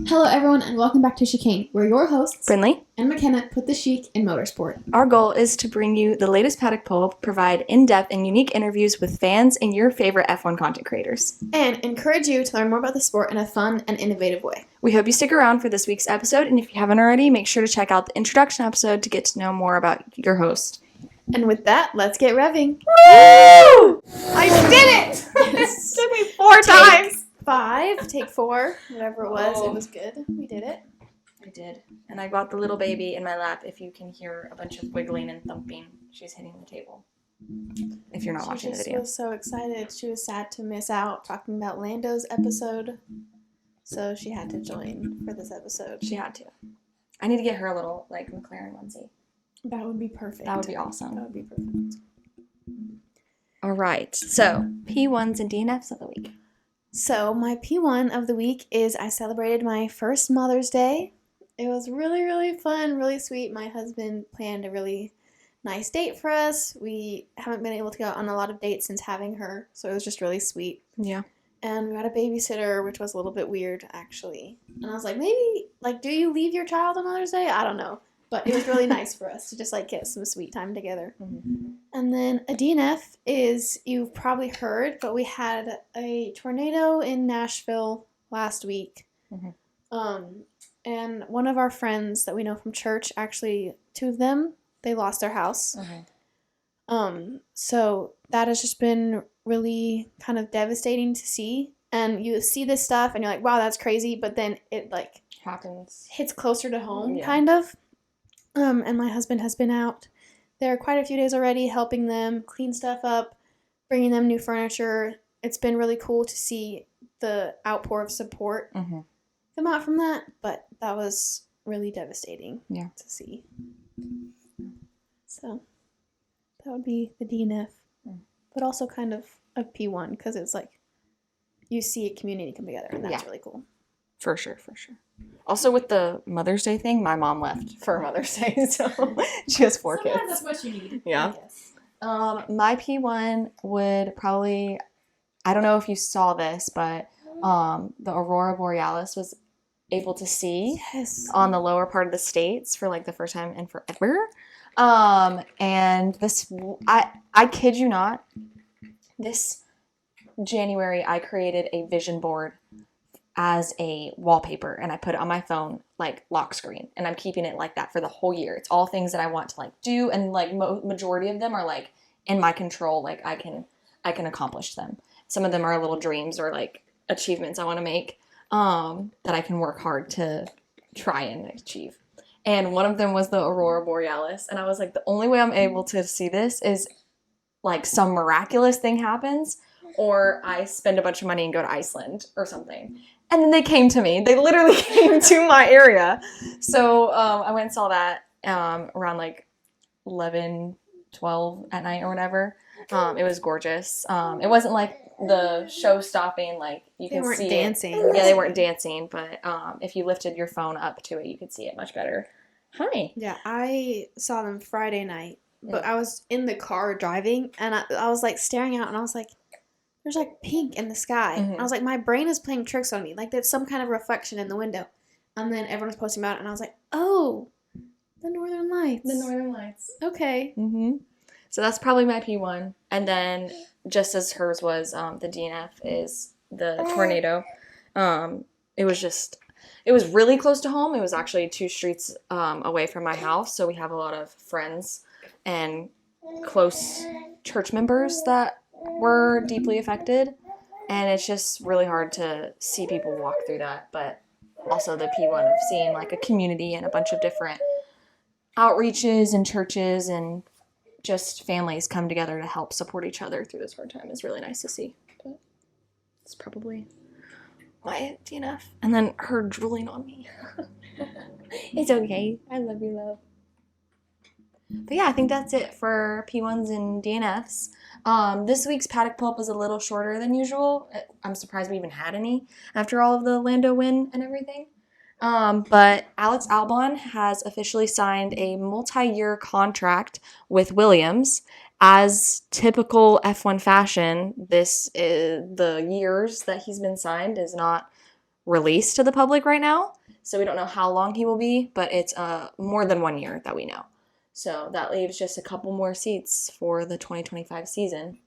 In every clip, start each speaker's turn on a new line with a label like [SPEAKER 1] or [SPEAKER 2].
[SPEAKER 1] Hello everyone and welcome back to Chicane, where your hosts,
[SPEAKER 2] Brinley
[SPEAKER 1] and McKenna, put the chic in motorsport.
[SPEAKER 2] Our goal is to bring you the latest paddock poll, provide in-depth and unique interviews with fans and your favorite F1 content creators.
[SPEAKER 1] And encourage you to learn more about the sport in a fun and innovative way.
[SPEAKER 2] We hope you stick around for this week's episode, and if you haven't already, make sure to check out the introduction episode to get to know more about your host.
[SPEAKER 1] And with that, let's get revving.
[SPEAKER 2] Woo!
[SPEAKER 1] I did it!
[SPEAKER 2] It took me 4 times!
[SPEAKER 1] Take 4, whatever it was. It was good. We did it.
[SPEAKER 2] I did. And I got the little baby in my lap. If you can hear a bunch of wiggling and thumping, she's hitting the table. If you're not watching the video.
[SPEAKER 1] She was so excited. She was sad to miss out talking about Lando's episode. So she had to join for this episode.
[SPEAKER 2] She had to. I need to get her a little, McLaren onesie.
[SPEAKER 1] That would be perfect.
[SPEAKER 2] That would be awesome.
[SPEAKER 1] That would be perfect.
[SPEAKER 2] All right. So, P1s and DNFs of the week.
[SPEAKER 1] So, my P1 of the week is I celebrated my first Mother's Day. It was really, really fun, really sweet. My husband planned a really nice date for us. We haven't been able to go on a lot of dates since having her, so it was just really sweet.
[SPEAKER 2] Yeah.
[SPEAKER 1] And we got a babysitter, which was a little bit weird, actually. And I was like, maybe, do you leave your child on Mother's Day? I don't know. But it was really nice for us to just, get some sweet time together.
[SPEAKER 2] Mm-hmm.
[SPEAKER 1] And then a DNF is, you've probably heard, but we had a tornado in Nashville last week.
[SPEAKER 2] Mm-hmm.
[SPEAKER 1] And one of our friends that we know from church, actually, 2 of them, they lost their house.
[SPEAKER 2] Mm-hmm.
[SPEAKER 1] So that has just been really kind of devastating to see. And you see this stuff and you're like, wow, that's crazy. But then it,
[SPEAKER 2] happens.
[SPEAKER 1] Hits closer to home,
[SPEAKER 2] Yeah.
[SPEAKER 1] kind of. And my husband has been out there quite a few days already, helping them clean stuff up, bringing them new furniture. It's been really cool to see the outpour of support come out from that, but that was really devastating to see. So that would be the DNF, but also kind of a P1 because it's you see a community come together, and that's really cool.
[SPEAKER 2] For sure. Also, with the Mother's Day thing, my mom left for Mother's Day, so she has 4 kids.
[SPEAKER 1] That's what you need.
[SPEAKER 2] Yeah. My P1 would probably, I don't know if you saw this, but the Aurora Borealis was able to see on the lower part of the states for the first time in forever. And this, I kid you not, this January I created a vision board as a wallpaper, and I put it on my phone lock screen, and I'm keeping it like that for the whole year. It's all things that I want to do, and majority of them are in my control. I can accomplish them. Some of them are little dreams or achievements I want to make that I can work hard to try and achieve. And one of them was the Aurora Borealis, and I was the only way I'm able to see this is some miraculous thing happens, or I spend a bunch of money and go to Iceland or something. And then they came to me. They literally came to my area. So I went and saw that around 11, 12 at night or whatever. It was gorgeous. It wasn't the show stopping, you can see. They weren't
[SPEAKER 1] dancing.
[SPEAKER 2] Yeah, they weren't dancing, but if you lifted your phone up to it, you could see it much better. Hi.
[SPEAKER 1] Yeah, I saw them Friday night, but I was in the car driving, and I was staring out, and I was there's pink in the sky.
[SPEAKER 2] Mm-hmm.
[SPEAKER 1] I was my brain is playing tricks on me. There's some kind of reflection in the window. And then everyone was posting about it, and I was oh, the Northern Lights.
[SPEAKER 2] The Northern Lights.
[SPEAKER 1] Okay.
[SPEAKER 2] Mm-hmm. So that's probably my P1. And then, just as hers was, the DNF is the tornado. It was really close to home. It was actually 2 streets away from my house. So we have a lot of friends and close church members that were deeply affected, and it's just really hard to see people walk through that. But also the P1 of seeing a community and a bunch of different outreaches and churches and just families come together to help support each other through this hard time is really nice to see. But it's probably my DNF. And then her drooling on me. It's okay. I love you, love. But yeah, I think that's it for P1s and DNFs. This week's paddock pulp was a little shorter than usual. I'm surprised we even had any after all of the Lando win and everything. But Alex Albon has officially signed a multi-year contract with Williams. As typical F1 fashion, this is the years that he's been signed is not released to the public right now. So we don't know how long he will be, but it's more than 1 year that we know. So that leaves just a couple more seats for the 2025 season.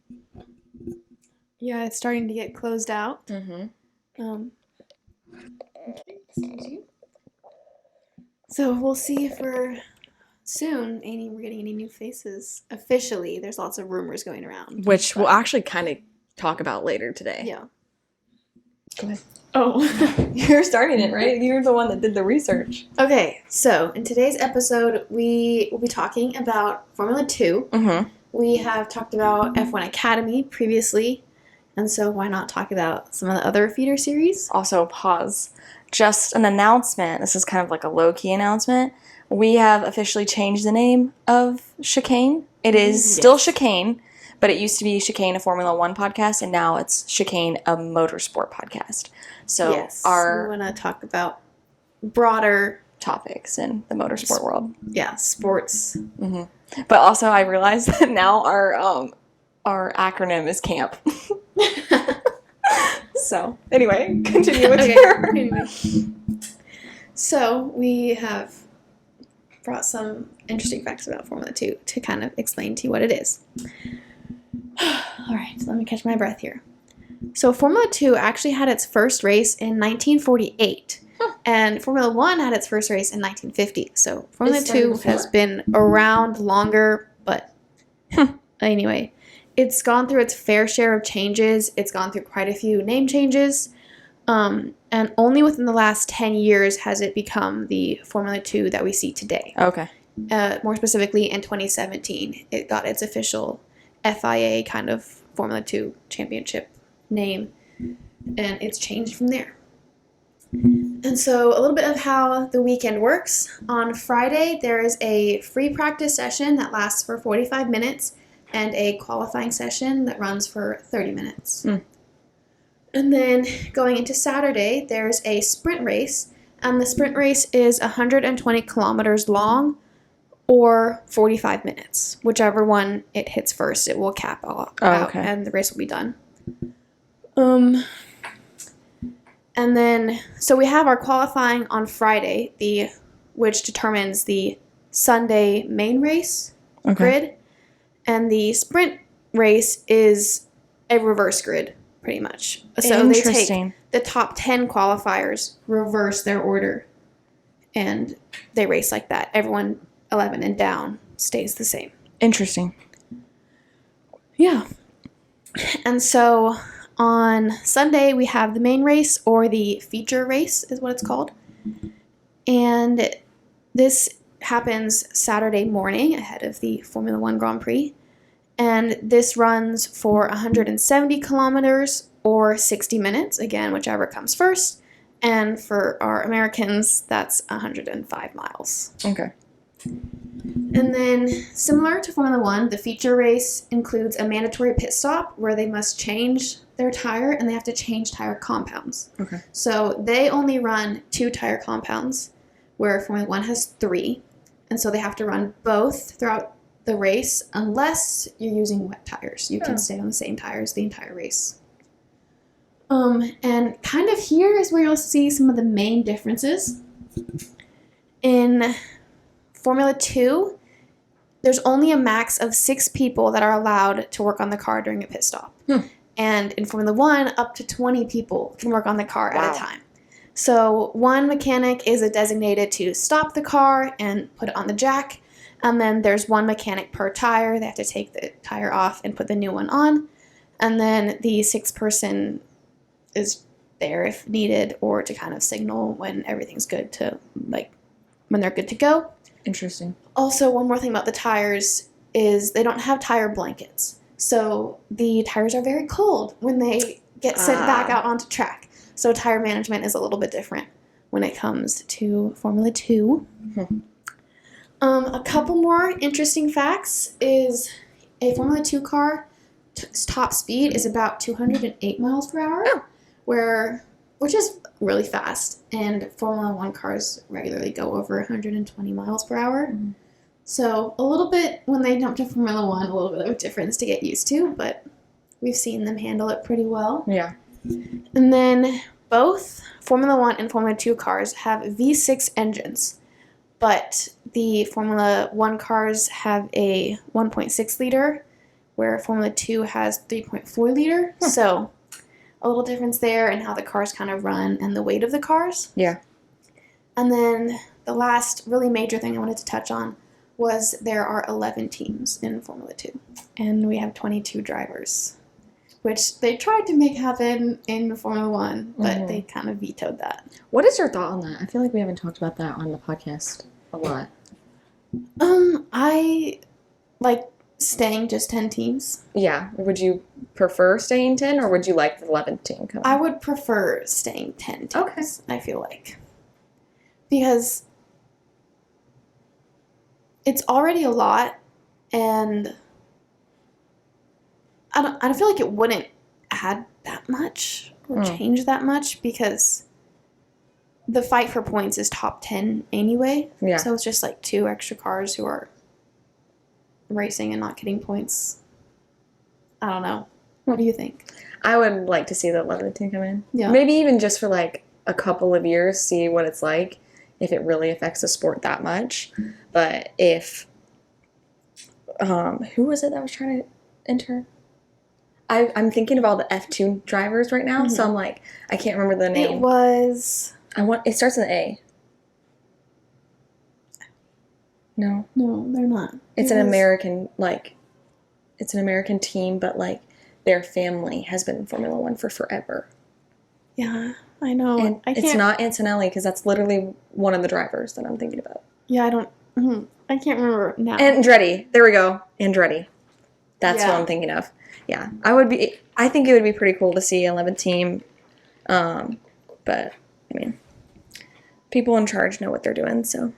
[SPEAKER 1] Yeah, it's starting to get closed out.
[SPEAKER 2] Mm-hmm.
[SPEAKER 1] Okay, excuse you. So we'll see if we're getting any new faces. Officially, there's lots of rumors going around.
[SPEAKER 2] Which we'll actually kind of talk about later today.
[SPEAKER 1] Yeah.
[SPEAKER 2] Go ahead.
[SPEAKER 1] Oh.
[SPEAKER 2] You're starting it, right? You're the one that did the research.
[SPEAKER 1] Okay, so in today's episode, we will be talking about Formula 2.
[SPEAKER 2] Mm-hmm.
[SPEAKER 1] We have talked about F1 Academy previously, and so why not talk about some of the other feeder series?
[SPEAKER 2] Also, pause. Just an announcement. This is kind of like a low-key announcement. We have officially changed the name of Chicane. It is still Chicane, but it used to be Chicane, a Formula 1 podcast, and now it's Chicane, a motorsport podcast. So we
[SPEAKER 1] want to talk about broader
[SPEAKER 2] topics in the motorsport world.
[SPEAKER 1] Yeah, sports.
[SPEAKER 2] Mm-hmm. But also, I realized that now our acronym is CAMP. So, anyway, continue with
[SPEAKER 1] Anyway. So, we have brought some interesting facts about Formula 2 to kind of explain to you what it is. All right, so let me catch my breath here. So, Formula 2 actually had its first race in 1948, and Formula 1 had its first race in 1950. So, Formula 2 has been around longer, but anyway. It's gone through its fair share of changes. It's gone through quite a few name changes. And only within the last 10 years has it become the Formula 2 that we see today.
[SPEAKER 2] Okay.
[SPEAKER 1] More specifically, in 2017, it got its official FIA kind of Formula 2 championship name, and it's changed from there. And so a little bit of how the weekend works. On Friday, there is a free practice session that lasts for 45 minutes. And a qualifying session that runs for 30 minutes. And then going into Saturday, there's a sprint race, and the sprint race is 120 kilometers long or 45 minutes. Whichever one it hits first, it will cap out, and the race will be done. And then, so we have our qualifying on Friday, which determines the Sunday main race grid. And the sprint race is a reverse grid, pretty much. So they take the top 10 qualifiers, reverse their order, and they race like that. Everyone 11 and down stays the same.
[SPEAKER 2] Interesting.
[SPEAKER 1] Yeah. And so on Sunday, we have the main race, or the feature race is what it's called. And this happens Saturday morning ahead of the Formula 1 Grand Prix. And this runs for 170 kilometers or 60 minutes, again, whichever comes first. And for our Americans, that's 105 miles.
[SPEAKER 2] Okay.
[SPEAKER 1] And then, similar to Formula 1, the feature race includes a mandatory pit stop where they must change their tire, and they have to change tire compounds.
[SPEAKER 2] Okay. So
[SPEAKER 1] they only run 2 tire compounds, where Formula 1 has 3. And so they have to run both throughout the race unless you're using wet tires. You can stay on the same tires the entire race. And kind of here is where you'll see some of the main differences. In Formula 2, there's only a max of 6 people that are allowed to work on the car during a pit stop. And in Formula 1, up to 20 people can work on the car at a time. So one mechanic is designated to stop the car and put it on the jack. And then there's one mechanic per tire. They have to take the tire off and put the new one on. And then the 6th person is there if needed, or to kind of signal when everything's good to, when they're good to go.
[SPEAKER 2] Interesting.
[SPEAKER 1] Also, one more thing about the tires is they don't have tire blankets. So the tires are very cold when they get sent back out onto track. So tire management is a little bit different when it comes to Formula 2. A couple more interesting facts is a Formula 2 car top speed is about 208 miles per hour, which is really fast. And Formula 1 cars regularly go over 120 miles per hour. So a little bit, when they jump to Formula 1, a little bit of a difference to get used to, but we've seen them handle it pretty well.
[SPEAKER 2] Yeah.
[SPEAKER 1] And then both Formula 1 and Formula 2 cars have V6 engines, but the Formula 1 cars have a 1.6 liter, where Formula 2 has 3.4 liter. So a little difference there in how the cars kind of run and the weight of the cars.
[SPEAKER 2] Yeah.
[SPEAKER 1] And then the last really major thing I wanted to touch on was there are 11 teams in Formula 2, and we have 22 drivers, which they tried to make happen in Formula 1, but they kind of vetoed that.
[SPEAKER 2] What is your thought on that? I feel like we haven't talked about that on the podcast a lot.
[SPEAKER 1] I like staying just 10 teams.
[SPEAKER 2] Yeah. Would you prefer staying 10, or would you like the 11th team coming?
[SPEAKER 1] I would prefer staying 10 teams,
[SPEAKER 2] okay.
[SPEAKER 1] I feel like. Because it's already a lot, and I feel like it wouldn't add that much or change that much, because the fight for points is top 10 anyway.
[SPEAKER 2] Yeah.
[SPEAKER 1] So it's just like 2 extra cars who are racing and not getting points. I don't know. What do you think?
[SPEAKER 2] I would like to see the 11th team come in.
[SPEAKER 1] Yeah.
[SPEAKER 2] Maybe even just for like a couple of years, see what it's like, if it really affects the sport that much. But if who was it that was trying to enter? I'm thinking of all the F2 drivers right now, so I'm like, I can't remember the name.
[SPEAKER 1] It was...
[SPEAKER 2] It starts with an A. No,
[SPEAKER 1] they're not.
[SPEAKER 2] it's an American team, but like their family has been in Formula 1 for forever.
[SPEAKER 1] Yeah, I know.
[SPEAKER 2] And it's not Antonelli, because that's literally one of the drivers that I'm thinking about.
[SPEAKER 1] Yeah, I can't remember now.
[SPEAKER 2] Andretti. There we go. Andretti. That's what I'm thinking of. Yeah. I think it would be pretty cool to see 11th team. But, I mean, people in charge know what they're doing, so.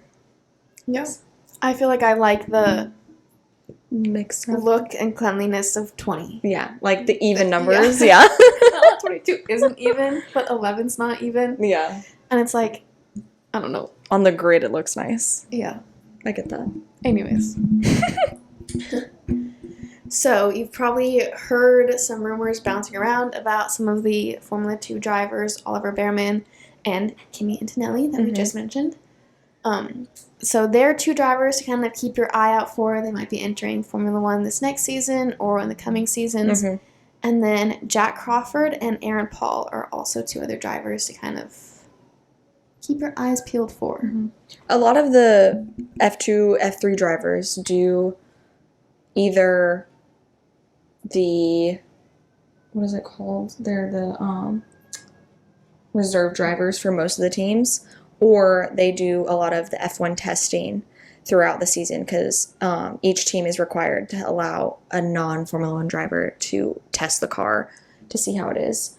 [SPEAKER 1] Yes. I feel like I like the
[SPEAKER 2] mix
[SPEAKER 1] look and cleanliness of 20.
[SPEAKER 2] Yeah, like the even numbers. Yeah.
[SPEAKER 1] 22 isn't even, but 11's not even.
[SPEAKER 2] Yeah.
[SPEAKER 1] And it's like, I don't know.
[SPEAKER 2] On the grid, it looks nice.
[SPEAKER 1] Yeah.
[SPEAKER 2] I get that.
[SPEAKER 1] Anyways. So, you've probably heard some rumors bouncing around about some of the Formula 2 drivers, Oliver Bearman and Kimi Antonelli, that we just mentioned. So they're 2 drivers to kind of keep your eye out for. They might be entering Formula 1 this next season or in the coming seasons. And then Jack Crawford and Aaron Paul are also 2 other drivers to kind of keep your eyes peeled for.
[SPEAKER 2] A lot of the F2, F3 drivers do either the, what is it called? They're the reserve drivers for most of the teams, or they do a lot of the F1 testing throughout the season, because each team is required to allow a non-Formula 1 driver to test the car to see how it is.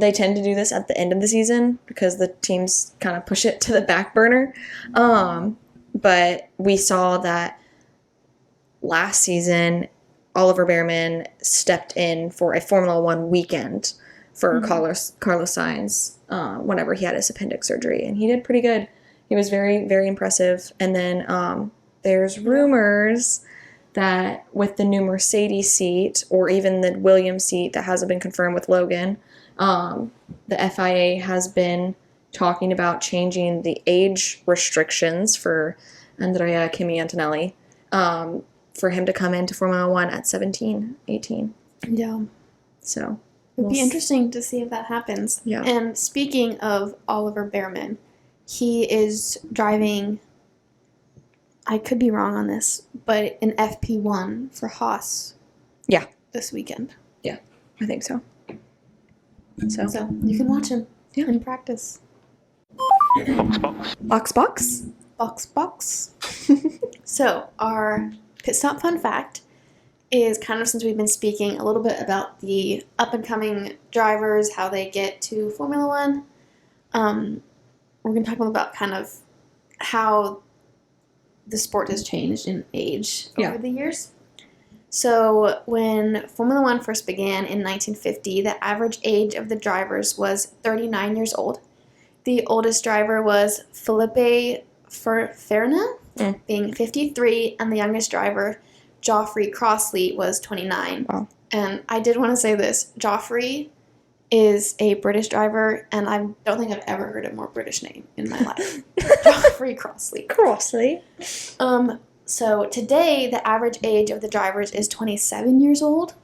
[SPEAKER 2] They tend to do this at the end of the season because the teams kind of push it to the back burner. But we saw that last season, Oliver Bearman stepped in for a Formula 1 weekend for Carlos Sainz whenever he had his appendix surgery, and he did pretty good. He was very, very impressive. And then there's rumors that with the new Mercedes seat, or even the Williams seat that hasn't been confirmed with Logan, the FIA has been talking about changing the age restrictions for Andrea Kimi Antonelli for him to come into Formula 1 at 17, 18.
[SPEAKER 1] Yeah.
[SPEAKER 2] So
[SPEAKER 1] it'd be interesting to see if that happens.
[SPEAKER 2] Yeah.
[SPEAKER 1] And speaking of Oliver Bearman, he is driving, I could be wrong on this, but an FP1 for Haas.
[SPEAKER 2] Yeah.
[SPEAKER 1] This weekend.
[SPEAKER 2] Yeah, I think so.
[SPEAKER 1] So you can watch him in practice.
[SPEAKER 2] Box?
[SPEAKER 1] Box. So our pit stop fun fact is kind of, since we've been speaking a little bit about the up-and-coming drivers, how they get to Formula 1, we're going to talk about kind of how the sport has changed in age over the years. So when Formula 1 first began in 1950, the average age of the drivers was 39 years old. The oldest driver was Felipe Ferna, being 53, and the youngest driver, Geoffrey Crossley, was 29.
[SPEAKER 2] Wow.
[SPEAKER 1] And I did want to say this. Geoffrey is a British driver, and I don't think I've ever heard a more British name in my life. Geoffrey Crossley.
[SPEAKER 2] Crossley.
[SPEAKER 1] So today, the average age of the drivers is 27 years old,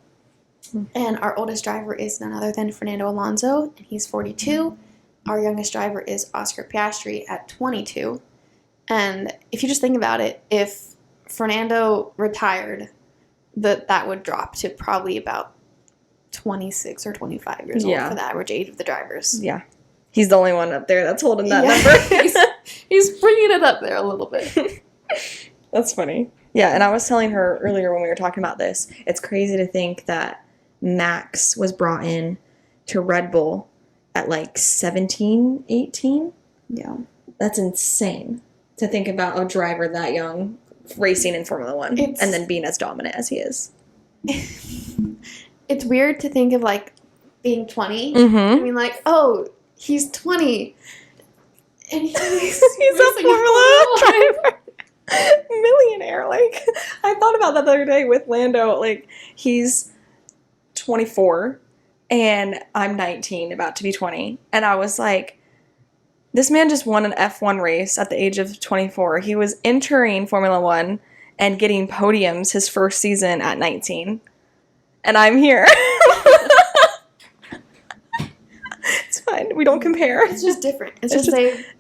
[SPEAKER 1] and our oldest driver is none other than Fernando Alonso, and he's 42. Our youngest driver is Oscar Piastri at 22. And if you just think about it, if Fernando retired, that would drop to probably about 26 or 25 years old for the average age of the drivers.
[SPEAKER 2] Yeah. He's the only one up there that's holding that number.
[SPEAKER 1] he's bringing it up there a little bit.
[SPEAKER 2] That's funny. Yeah, and I was telling her earlier when we were talking about this, it's crazy to think that Max was brought in to Red Bull at like 17, 18.
[SPEAKER 1] Yeah.
[SPEAKER 2] That's insane to think about a driver that young racing in Formula One and then being as dominant as he is.
[SPEAKER 1] It's weird to think of, like, being 20.
[SPEAKER 2] Mm-hmm.
[SPEAKER 1] I mean, like, oh, he's 20. And he's
[SPEAKER 2] a Formula driver. Millionaire. Like, I thought about that the other day with Lando. Like, he's 24 and I'm 19, about to be 20. And I was like, this man just won an F1 race at the age of 24. He was entering Formula One and getting podiums his first season at 19. And I'm here. It's fine. We don't compare.
[SPEAKER 1] It's just different. It's just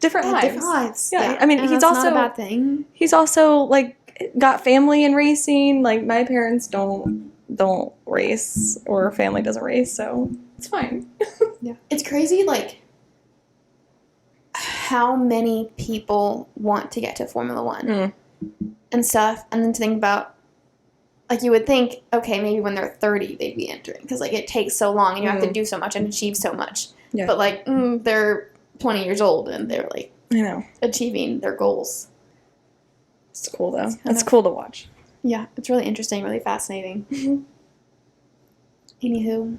[SPEAKER 2] different lives.
[SPEAKER 1] Different lives.
[SPEAKER 2] Yeah. I mean,
[SPEAKER 1] and
[SPEAKER 2] he's
[SPEAKER 1] that's
[SPEAKER 2] also
[SPEAKER 1] not a bad thing.
[SPEAKER 2] He's also like got family in racing. Like my parents don't race, or family doesn't race, so it's fine.
[SPEAKER 1] Yeah. It's crazy, like, how many people want to get to Formula One and stuff, and then to think about, like, you would think, okay, maybe when they're 30 they'd be entering, because, like, it takes so long and you have to do so much and achieve so much. Yeah. But, like, they're 20 years old and they're, like, achieving their goals.
[SPEAKER 2] It's cool, though. It's cool to watch.
[SPEAKER 1] Yeah, it's really interesting, really fascinating. Mm-hmm. Anywho.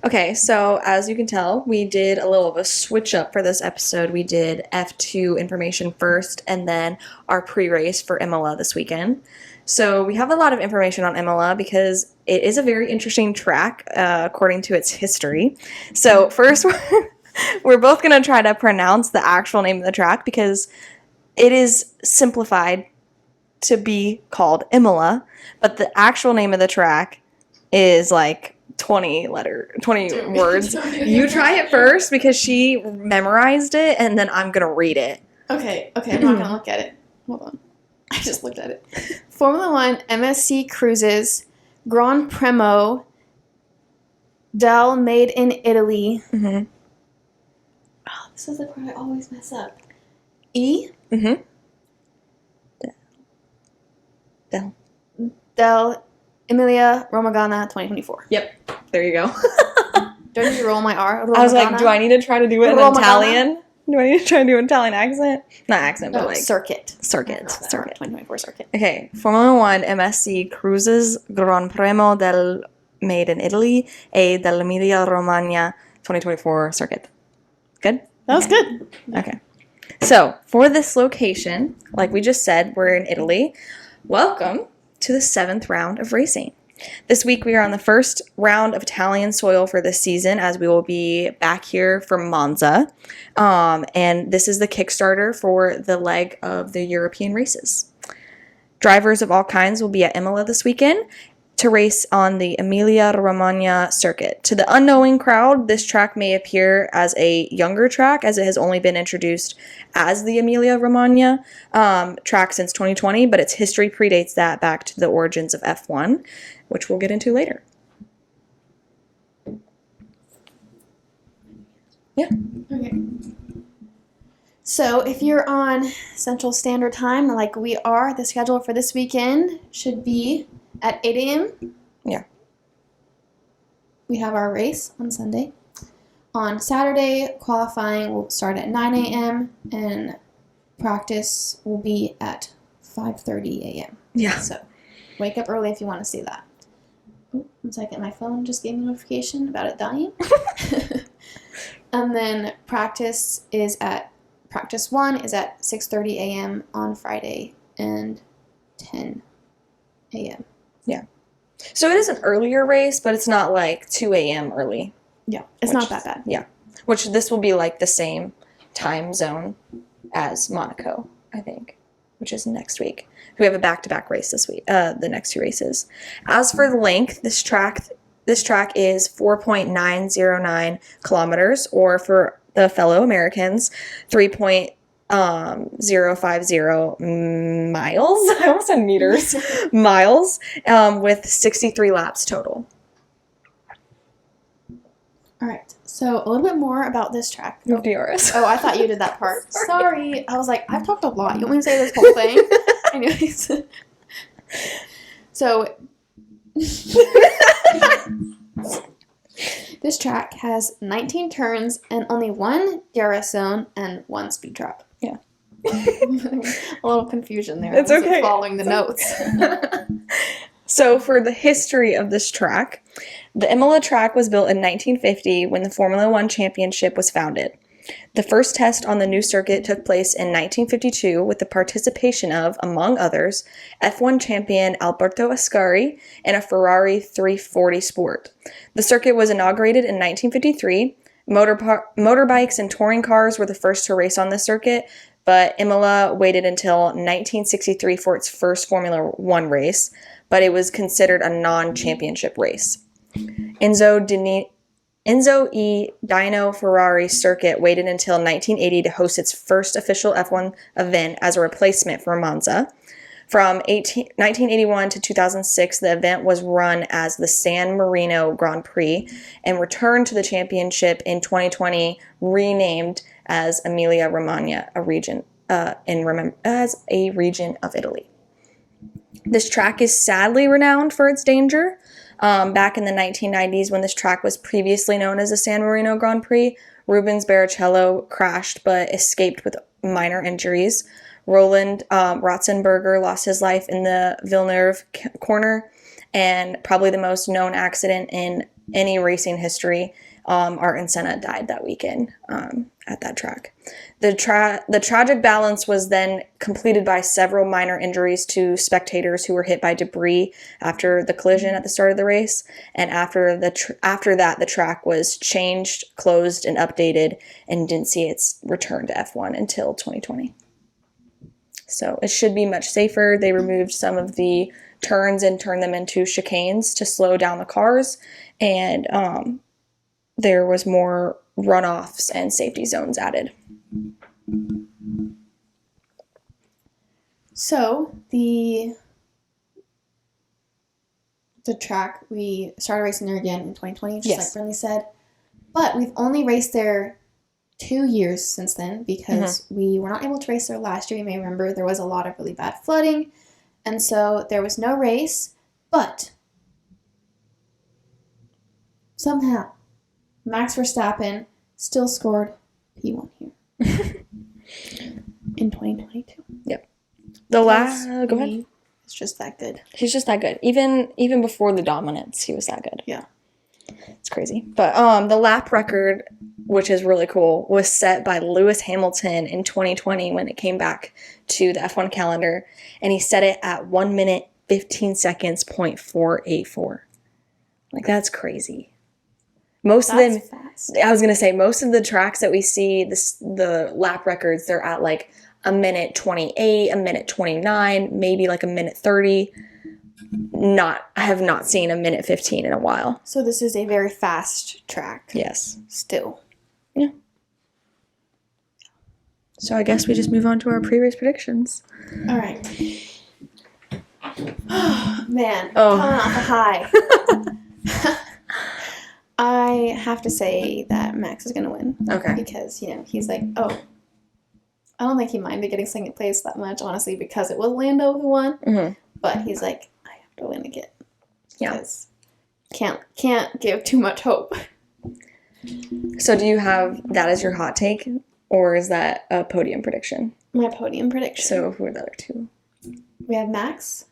[SPEAKER 2] Okay, so as you can tell, we did a little of a switch up for this episode. We did F2 information first and then our pre-race for Imola this weekend. So we have a lot of information on Imola because it is a very interesting track according to its history. So first, we're both going to try to pronounce the actual name of the track because it is simplified to be called Imola, but the actual name of the track is like 20 words. You try it first because she memorized it, and then I'm going to read it.
[SPEAKER 1] Okay, I'm not going to look at it. Hold on. I just looked at it. Formula One MSC Cruises Grand Prix del Made in Italy. Mm-hmm. Oh, this is the part I always mess up. Mm-hmm. Del Emilia-Romagna 2024.
[SPEAKER 2] Yep. There you go.
[SPEAKER 1] Do I need to roll my R?
[SPEAKER 2] Romagna? I was like, do I need to try to do it in Italian? Do I need to try to do an Italian accent? Not accent, but like...
[SPEAKER 1] Circuit.
[SPEAKER 2] 2024
[SPEAKER 1] circuit.
[SPEAKER 2] Okay. Formula One MSC Cruises Gran Premio del Made in Italy e dell'Emilia-Romagna 2024 circuit. Good?
[SPEAKER 1] That was good.
[SPEAKER 2] Okay. So, for this location, like we just said, we're in Italy. Welcome to the 7th round of racing. This week we are on the first round of Italian soil for this season, as we will be back here from Monza. And this is the Kickstarter for the leg of the European races. Drivers of all kinds will be at Imola this weekend to race on the Emilia-Romagna circuit. To the unknowing crowd, this track may appear as a younger track, as it has only been introduced as the Emilia-Romagna track since 2020, but its history predates that back to the origins of F1, which we'll get into later. Yeah.
[SPEAKER 1] Okay. So if you're on Central Standard Time, like we are, the schedule for this weekend should be at 8 a.m.
[SPEAKER 2] Yeah.
[SPEAKER 1] We have our race on Sunday. On Saturday, qualifying will start at 9 a.m. and practice will be at 5:30 a.m.
[SPEAKER 2] Yeah.
[SPEAKER 1] So wake up early if you want to see that. Oh, 1 second, my phone just gave me a notification about it dying. And then practice 1 is at 6:30 a.m. on Friday and 10 a.m.
[SPEAKER 2] Yeah. So it is an earlier race, but it's not like 2 a.m. early.
[SPEAKER 1] Yeah, it's not that bad.
[SPEAKER 2] Yeah. Which this will be like the same time zone as Monaco, I think, which is next week. We have a back-to-back race this week, the next 2 races. As for the length, this track is 4.909 kilometers, or for the fellow Americans, 3.050 miles. I almost said meters. Miles, with 63 laps total.
[SPEAKER 1] All right. So a little bit more about this track.
[SPEAKER 2] Of DRS.
[SPEAKER 1] Oh, I thought you did that part. Sorry. I was like, I've talked a lot. You want me to say this whole thing? Anyways. So this track has 19 turns and only 1 DRS zone and 1 speed trap.
[SPEAKER 2] Yeah.
[SPEAKER 1] A little confusion there.
[SPEAKER 2] It's okay.
[SPEAKER 1] Following the notes.
[SPEAKER 2] So for the history of this track, the Imola track was built in 1950 when the Formula One Championship was founded. The first test on the new circuit took place in 1952 with the participation of, among others, F1 champion Alberto Ascari and a Ferrari 340 Sport. The circuit was inaugurated in 1953. Motorbikes and touring cars were the first to race on the circuit, but Imola waited until 1963 for its first Formula One race, but it was considered a non-championship race. Enzo E. Dino Ferrari circuit waited until 1980 to host its first official F1 event as a replacement for Monza. From 1981 to 2006, the event was run as the San Marino Grand Prix and returned to the championship in 2020, renamed as Emilia-Romagna, as a region of Italy. This track is sadly renowned for its danger. Back in the 1990s, when this track was previously known as the San Marino Grand Prix, Rubens Barrichello crashed but escaped with minor injuries. Roland Ratzenberger lost his life in the Villeneuve corner, and probably the most known accident in any racing history, Ayrton Senna died that weekend at that track. The tragic balance was then completed by several minor injuries to spectators who were hit by debris after the collision at the start of the race, and after that the track was changed, closed, and updated, and didn't see its return to F1 until 2020. So it should be much safer. They removed some of the turns and turned them into chicanes to slow down the cars, and there was more runoffs and safety zones added.
[SPEAKER 1] So the track, we started racing there again in 2020, just like Brinley said. But we've only raced there 2 years since then because we were not able to race there last year. You may remember there was a lot of really bad flooding, and so there was no race. But somehow Max Verstappen still scored P1 here in 2022.
[SPEAKER 2] Yep. Go ahead.
[SPEAKER 1] It's just that good.
[SPEAKER 2] He's just that good. Even before the dominance, he was that good.
[SPEAKER 1] Yeah.
[SPEAKER 2] It's crazy. But the lap record, which is really cool, was set by Lewis Hamilton in 2020 when it came back to the F1 calendar, and he set it at 1 minute 15 seconds .484. Like, that's crazy. Most of them, fast. I was gonna say, most of the tracks that we see, the lap records, they're at like a minute 28, a minute 29, maybe like a minute 30. I have not seen a minute 15 in a while.
[SPEAKER 1] So this is a very fast track.
[SPEAKER 2] Yes.
[SPEAKER 1] Still.
[SPEAKER 2] Yeah. So I guess we just move on to our pre-race predictions.
[SPEAKER 1] All right. Oh, man. Coming off a high. I have to say that Max is going to win.
[SPEAKER 2] Okay.
[SPEAKER 1] Because, he's like, I don't think he minded getting second place that much, honestly, because it was Lando who won. Mm-hmm. But he's like, I have to win again.
[SPEAKER 2] Yeah.
[SPEAKER 1] Because can't give too much hope.
[SPEAKER 2] So do you have that as your hot take, or is that a podium prediction?
[SPEAKER 1] My podium prediction.
[SPEAKER 2] So who are the other two?
[SPEAKER 1] We have Max.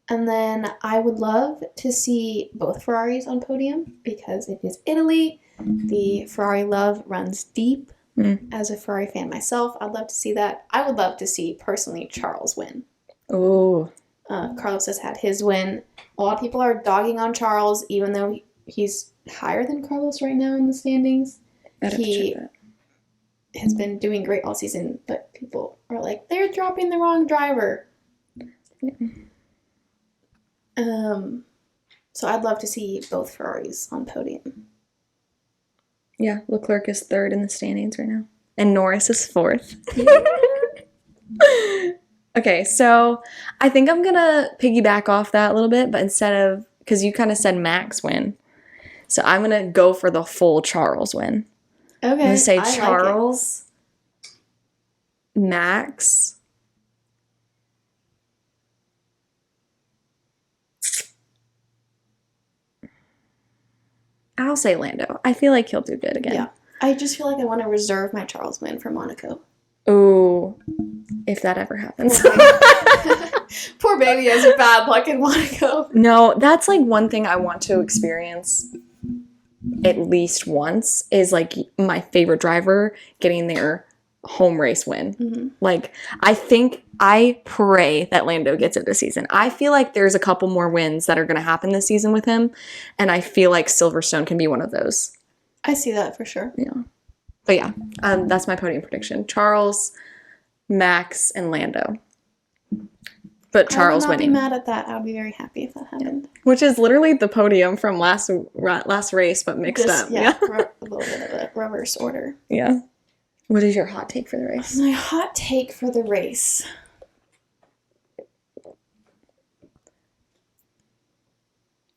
[SPEAKER 1] And then I would love to see both Ferraris on podium because it is Italy. The Ferrari love runs deep. As a Ferrari fan myself, I'd love to see that. I would love to see, personally, Charles win.
[SPEAKER 2] Oh.
[SPEAKER 1] Carlos has had his win. A lot of people are dogging on Charles, even though he's higher than Carlos right now in the standings.
[SPEAKER 2] I'd have to
[SPEAKER 1] He
[SPEAKER 2] check that.
[SPEAKER 1] has been doing great all season, but people are like, they're dropping the wrong driver. So I'd love to see both Ferraris on podium.
[SPEAKER 2] Yeah, Leclerc is 3rd in the standings right now. And Norris is 4th. Okay, so I think I'm going to piggyback off that a little bit, but instead of, because you kind of said Max win. So I'm going to go for the full Charles win.
[SPEAKER 1] Okay,
[SPEAKER 2] I'm going to say
[SPEAKER 1] I
[SPEAKER 2] Charles, Max, I'll say Lando. I feel like he'll do good again.
[SPEAKER 1] Yeah. I just feel like I want to reserve my Charles win for Monaco.
[SPEAKER 2] Ooh, if that ever happens.
[SPEAKER 1] Poor baby has bad luck in Monaco.
[SPEAKER 2] No, that's like one thing I want to experience at least once is like my favorite driver getting their home race win.
[SPEAKER 1] Mm-hmm.
[SPEAKER 2] Like, I pray that Lando gets it this season. I feel like there's a couple more wins that are going to happen this season with him, and I feel like Silverstone can be one of those.
[SPEAKER 1] I see that for sure.
[SPEAKER 2] Yeah. But yeah, that's my podium prediction. Charles, Max, and Lando. But Charles
[SPEAKER 1] I would not
[SPEAKER 2] winning.
[SPEAKER 1] be mad at that. I would be very happy if that happened.
[SPEAKER 2] Yeah. Which is literally the podium from last race, but mixed up.
[SPEAKER 1] Yeah. A little bit of a reverse order.
[SPEAKER 2] Yeah. What is your hot take for the race?
[SPEAKER 1] My hot take for the race.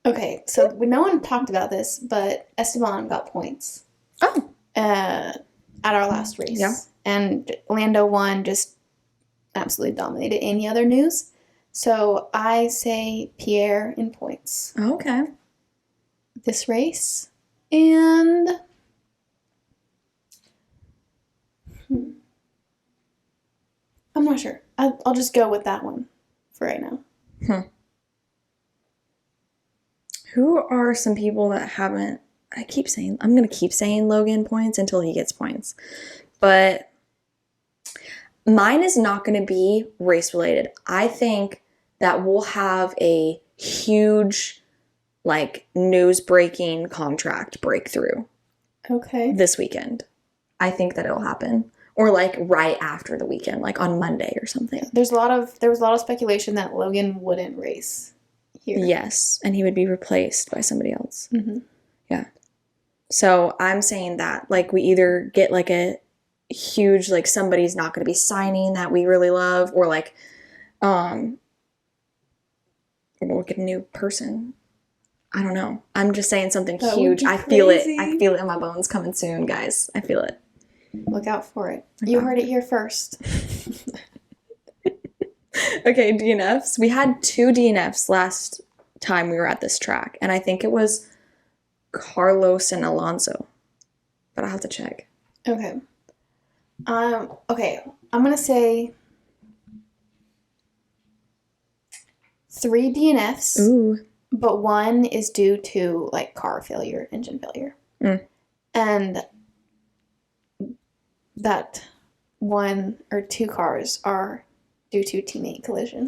[SPEAKER 1] Okay, so no one talked about this, but Esteban got points.
[SPEAKER 2] Oh.
[SPEAKER 1] At our last race.
[SPEAKER 2] Yeah.
[SPEAKER 1] And Lando won, just absolutely dominated any other news. So I say Pierre in points.
[SPEAKER 2] Okay.
[SPEAKER 1] This race. And I'm not sure. I'll just go with that one for right now.
[SPEAKER 2] Who are some people that haven't... I'm going to keep saying Logan points until he gets points. But mine is not going to be race related. I think that we'll have a huge, like, news-breaking contract breakthrough.
[SPEAKER 1] Okay.
[SPEAKER 2] This weekend. I think that it'll happen. Or, like, right after the weekend, like on Monday or something.
[SPEAKER 1] There was a lot of speculation that Logan wouldn't race here.
[SPEAKER 2] Yes, and he would be replaced by somebody else.
[SPEAKER 1] Mm-hmm.
[SPEAKER 2] Yeah. So I'm saying that, like, we either get, like, a huge, like, somebody's not going to be signing that we really love, or, like, we'll get a new person. I don't know. I'm just saying something huge. I feel it. I feel it in my bones coming soon, guys. I feel it.
[SPEAKER 1] Look out for it. You heard it here first.
[SPEAKER 2] Okay, DNFs. We had 2 DNFs last time we were at this track, and I think it was Carlos and Alonso. But I'll have to check.
[SPEAKER 1] Okay. Okay. I'm gonna say 3 DNFs.
[SPEAKER 2] Ooh.
[SPEAKER 1] But 1 is due to, like, car failure, engine failure.
[SPEAKER 2] Mm.
[SPEAKER 1] And that 1 or 2 cars are due to teammate collision.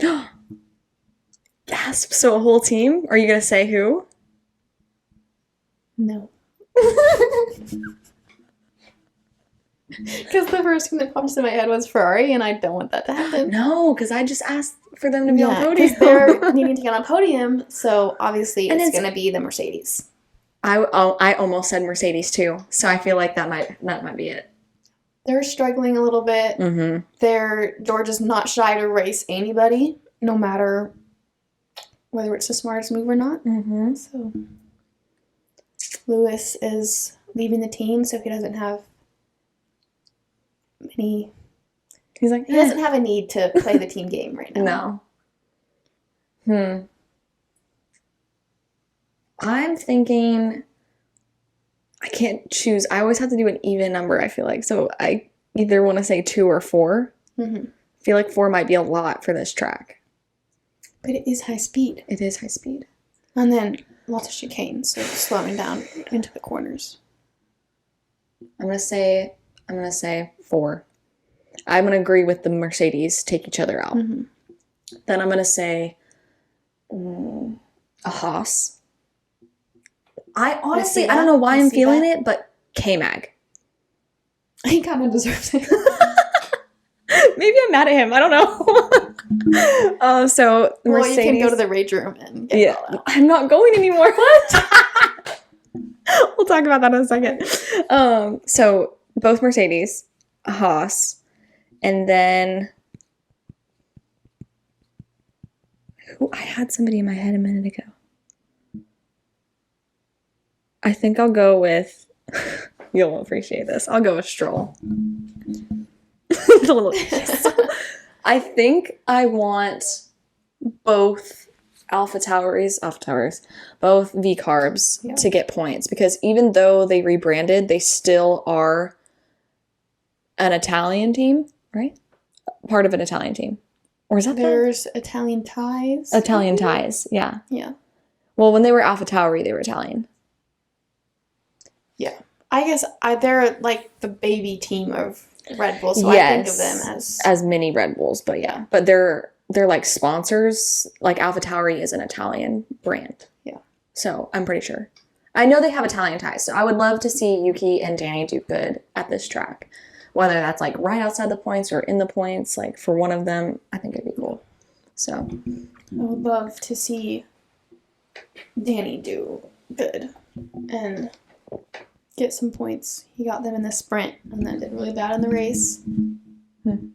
[SPEAKER 2] Gasp. So a whole team? Are you going to say who?
[SPEAKER 1] No. Because the first thing that popped into my head was Ferrari, and I don't want that to happen.
[SPEAKER 2] No, because I just asked for them to be on podium.
[SPEAKER 1] Because they're needing to get on podium, so obviously it's going to be the Mercedes.
[SPEAKER 2] I almost said Mercedes too, so I feel like that might be it.
[SPEAKER 1] They're struggling a little bit.
[SPEAKER 2] Mm-hmm.
[SPEAKER 1] George is not shy to race anybody, no matter whether it's the smartest move or not.
[SPEAKER 2] Mm-hmm.
[SPEAKER 1] So Lewis is leaving the team, so he doesn't have any.
[SPEAKER 2] He's like,
[SPEAKER 1] he doesn't have a need to play the team game right now.
[SPEAKER 2] No. I'm thinking I can't choose. I always have to do an even number, I feel like. So I either want to say 2 or 4.
[SPEAKER 1] Mm-hmm.
[SPEAKER 2] I feel like 4 might be a lot for this track.
[SPEAKER 1] But it is high speed.
[SPEAKER 2] It is high speed.
[SPEAKER 1] And then lots of chicane, so slowing down into the corners.
[SPEAKER 2] I'm gonna say 4. I'm gonna agree with the Mercedes take each other out.
[SPEAKER 1] Mm-hmm.
[SPEAKER 2] Then I'm gonna say a Haas. I honestly,
[SPEAKER 1] see
[SPEAKER 2] I don't
[SPEAKER 1] that.
[SPEAKER 2] know why
[SPEAKER 1] I
[SPEAKER 2] I'm
[SPEAKER 1] see
[SPEAKER 2] feeling
[SPEAKER 1] that.
[SPEAKER 2] it, but K-Mag.
[SPEAKER 1] He kind of deserves it.
[SPEAKER 2] Maybe I'm mad at him. I don't know. So
[SPEAKER 1] Well,
[SPEAKER 2] Mercedes.
[SPEAKER 1] you can go to the rage room and get it all out.
[SPEAKER 2] I'm not going anymore. What? We'll talk about that in a second. So both Mercedes, a Haas, and then I had somebody in my head a minute ago. I think I'll go with. You'll appreciate this. I'll go with Stroll. I think I want both Alpha Towers, both V Carbs to get points, because even though they rebranded, they still are an Italian team, right? Part of an Italian team. Or is that
[SPEAKER 1] There's Italian ties.
[SPEAKER 2] Italian ties, yeah.
[SPEAKER 1] Yeah.
[SPEAKER 2] Well, when they were Alpha Tauri, they were Italian.
[SPEAKER 1] Yeah. I guess they're like the baby team of Red Bull, so I think of them as
[SPEAKER 2] mini Red Bulls, but yeah. But they're like sponsors. Like Alpha Tauri is an Italian brand.
[SPEAKER 1] Yeah.
[SPEAKER 2] So I'm pretty sure. I know they have Italian ties, so I would love to see Yuki and Danny do good at this track. Whether that's like right outside the points or in the points, like for one of them, I think it'd be cool. So
[SPEAKER 1] I would love to see Danny do good and get some points. He got them in the sprint and then did really bad in the race. And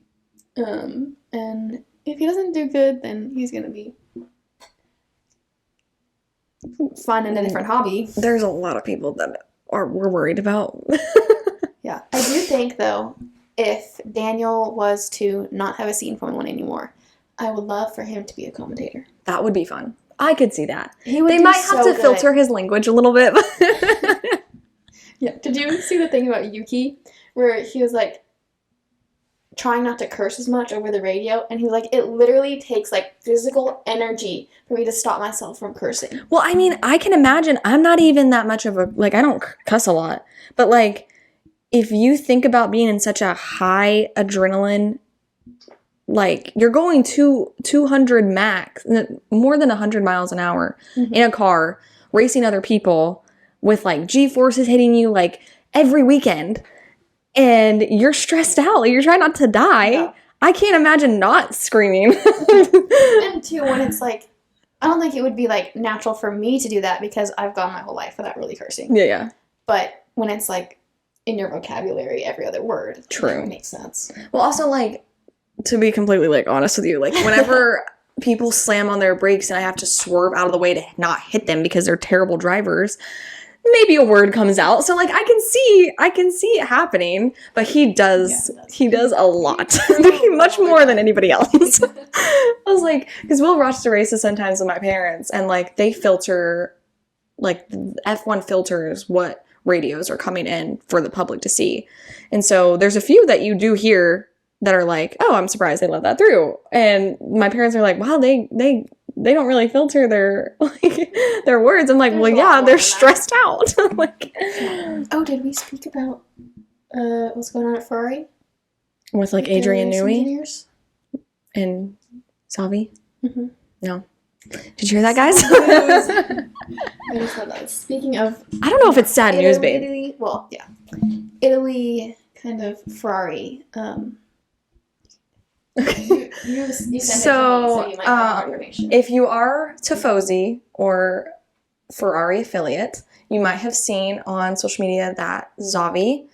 [SPEAKER 1] if he doesn't do good, then he's gonna be finding a different hobby.
[SPEAKER 2] There's a lot of people that we're worried about.
[SPEAKER 1] Yeah, I do think though, if Daniel was to not have a seat in Formula 1 anymore, I would love for him to be a commentator.
[SPEAKER 2] That would be fun. I could see that.
[SPEAKER 1] He would
[SPEAKER 2] they might have to filter his language a little bit.
[SPEAKER 1] Yeah. Did you see the thing about Yuki where he was like trying not to curse as much over the radio, and he was like, it literally takes like physical energy for me to stop myself from cursing.
[SPEAKER 2] Well, I mean, I can imagine. I'm not even that much of a, like, I don't cuss a lot, but like, if you think about being in such a high adrenaline, like you're going 200 max, more than 100 miles an hour in a car, racing other people with like G-forces hitting you like every weekend, and you're stressed out, like you're trying not to die. Yeah. I can't imagine not screaming.
[SPEAKER 1] And too, when it's like, I don't think it would be like natural for me to do that because I've gone my whole life without really cursing.
[SPEAKER 2] Yeah.
[SPEAKER 1] But when it's like in your vocabulary, every other word,
[SPEAKER 2] true,
[SPEAKER 1] it makes sense.
[SPEAKER 2] Well, also, like, to be completely like honest with you, like whenever people slam on their brakes and I have to swerve out of the way to not hit them because they're terrible drivers, maybe a word comes out. So like I can see it happening, but he does a lot. Much more than anybody else. I was like, because we'll rush to races sometimes with my parents, and like they filter, like F1 filters what radios are coming in for the public to see. And so there's a few that you do hear that are like, oh, I'm surprised they let that through. And my parents are like, wow, they don't really filter their like their words. I'm like, well, yeah, they're stressed out. Like,
[SPEAKER 1] oh, did we speak about what's going on at Ferrari?
[SPEAKER 2] With like Adrian Newey and Savi?
[SPEAKER 1] Mm-hmm.
[SPEAKER 2] No. Did you hear that, guys?
[SPEAKER 1] I just love that. Speaking of,
[SPEAKER 2] I don't know if it's sad news, babe.
[SPEAKER 1] Italy, well, yeah. Italy, kind of Ferrari. You sent it to me, so you might have more information. If you are Tifosi or Ferrari affiliate, you might have seen on social media that Xavi,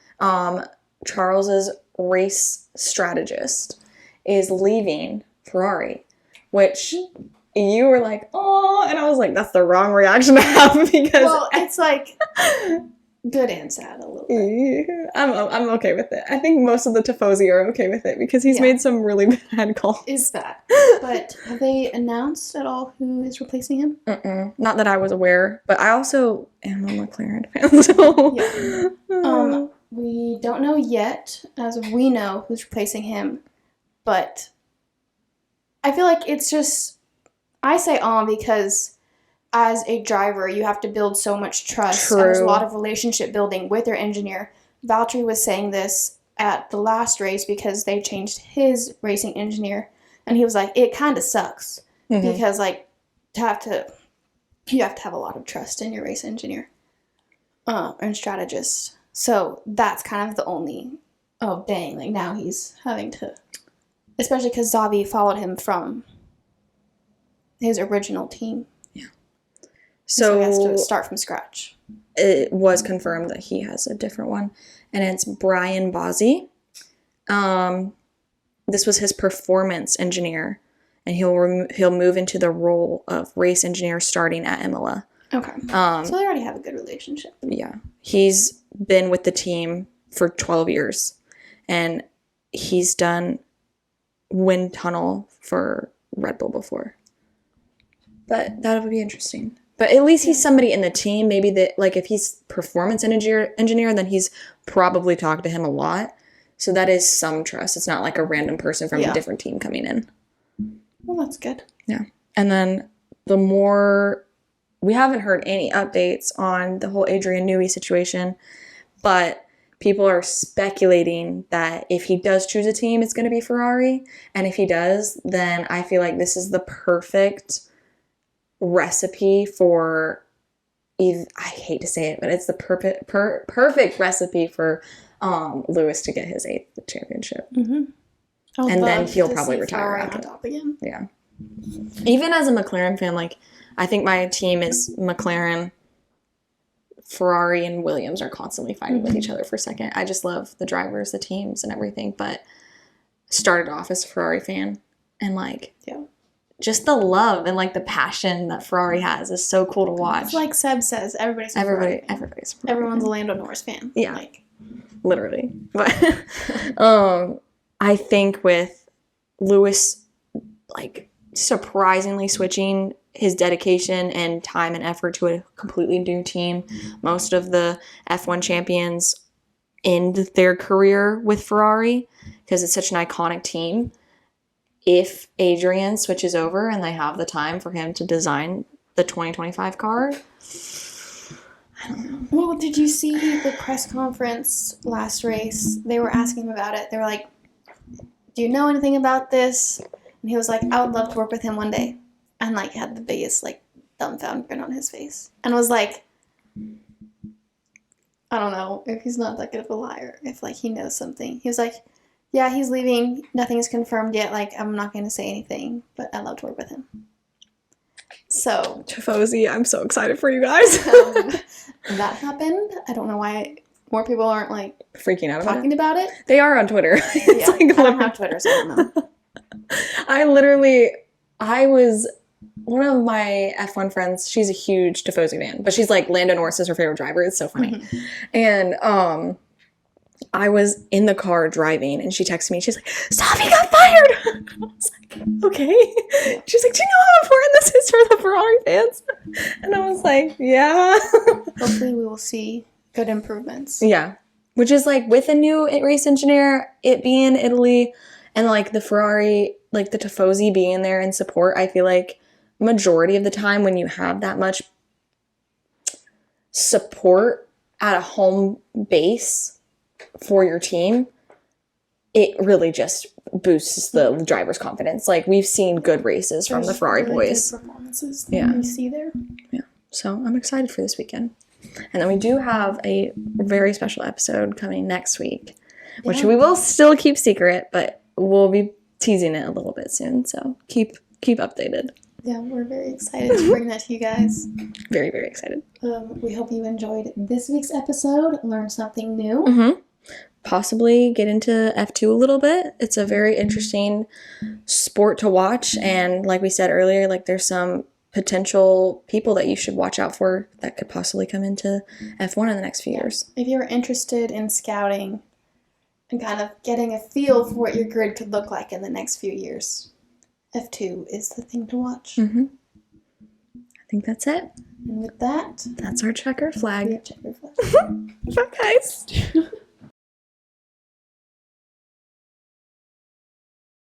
[SPEAKER 1] Charles's race strategist, is leaving Ferrari, which you were like, oh, and I was like, that's the wrong reaction to have, because well, it's like good and sad a little bit.
[SPEAKER 2] I'm okay with it. I think most of the Tifosi are okay with it because he's made some really bad calls.
[SPEAKER 1] Is that? But have they announced at all who is replacing him?
[SPEAKER 2] Not that I was aware, but I also am a McLaren fan, so
[SPEAKER 1] yeah. We don't know yet, as we know who's replacing him, but I feel like it's just, I say because as a driver, you have to build so much trust.
[SPEAKER 2] True.
[SPEAKER 1] And there's a lot of relationship building with your engineer. Valtteri was saying this at the last race because they changed his racing engineer, and he was like, it kind of sucks because like you have to have a lot of trust in your race engineer. and strategist. So that's kind of the only, oh, dang, like now he's having to, especially because Zavi followed him from his original team.
[SPEAKER 2] Yeah.
[SPEAKER 1] So he has to start from scratch.
[SPEAKER 2] It was confirmed that he has a different one, and it's Brian Bozzi. This was his performance engineer, and he'll move into the role of race engineer starting at Imola.
[SPEAKER 1] Okay. So they already have a good relationship.
[SPEAKER 2] Yeah. He's been with the team for 12 years, and he's done wind tunnel for Red Bull before. But that would be interesting. But at least he's somebody in the team. Maybe that, like, if he's performance engineer, then he's probably talked to him a lot. So that is some trust. It's not like a random person from a different team coming in.
[SPEAKER 1] Well, that's good.
[SPEAKER 2] Yeah. And then we haven't heard any updates on the whole Adrian Newey situation, but people are speculating that if he does choose a team, it's going to be Ferrari. And if he does, then I feel like this is the perfect recipe for, I hate to say it, but it's the perfect recipe for Lewis to get his 8th championship.
[SPEAKER 1] Mm-hmm.
[SPEAKER 2] And then he'll probably retire after
[SPEAKER 1] on top again.
[SPEAKER 2] Yeah. Even as a McLaren fan, like, I think my team is McLaren, Ferrari, and Williams are constantly fighting with each other for second. I just love the drivers, the teams, and everything. But started off as a Ferrari fan, and like, just the love and like the passion that Ferrari has is so cool to watch.
[SPEAKER 1] It's like Seb says, everybody's a Ferrari fan. Everyone's a Lando Norris fan.
[SPEAKER 2] Yeah, like, literally. But I think with Lewis, like, surprisingly switching his dedication and time and effort to a completely new team. Most of the F1 champions end their career with Ferrari because it's such an iconic team. If Adrian switches over and they have the time for him to design the 2025 car, I don't know.
[SPEAKER 1] Well, did you see the press conference last race? They were asking him about it. They were like, do you know anything about this? And he was like, I would love to work with him one day. And like had the biggest like dumbfounded grin on his face. And was like, I don't know if he's not that good of a liar, if like he knows something. He was like, yeah, he's leaving. Nothing is confirmed yet. Like, I'm not going to say anything, but I'd love to work with him. So,
[SPEAKER 2] Tifosi, I'm so excited for you guys.
[SPEAKER 1] That happened. I don't know why more people aren't like
[SPEAKER 2] freaking out about
[SPEAKER 1] talking about it.
[SPEAKER 2] They are on Twitter.
[SPEAKER 1] Yeah, like, I don't have Twitter, so I don't know.
[SPEAKER 2] I was one of my F1 friends. She's a huge Tifosi fan, but she's like Lando Norris is her favorite driver. It's so funny. Mm-hmm. And I was in the car driving, and she texted me. She's like, "Safi got fired." I was like, "Okay." She's like, "Do you know how important this is for the Ferrari fans?" And I was like, "Yeah."
[SPEAKER 1] Hopefully, we will see good improvements.
[SPEAKER 2] Yeah, which is like with a new race engineer, it being Italy, and like the Ferrari, like the Tifosi being there in support. I feel like majority of the time when you have that much support at a home base for your team, it really just boosts the driver's confidence. Like, we've seen good races from the Ferrari boys.
[SPEAKER 1] Good performances that we see there.
[SPEAKER 2] Yeah. So I'm excited for this weekend. And then we do have a very special episode coming next week, which we will still keep secret, but we'll be teasing it a little bit soon. So keep updated.
[SPEAKER 1] Yeah, we're very excited to bring that to you guys.
[SPEAKER 2] Very, very excited.
[SPEAKER 1] We hope you enjoyed this week's episode, learned something new.
[SPEAKER 2] Mm-hmm. Possibly get into F2 a little bit. It's a very interesting sport to watch. And like we said earlier, like, there's some potential people that you should watch out for that could possibly come into F1 in the next few years.
[SPEAKER 1] If you're interested in scouting and kind of getting a feel for what your grid could look like in the next few years, F2 is the thing to watch.
[SPEAKER 2] Mm-hmm. I think that's it.
[SPEAKER 1] And with that,
[SPEAKER 2] that's our checkered flag.
[SPEAKER 1] Checkered flag.
[SPEAKER 2] Bye, guys.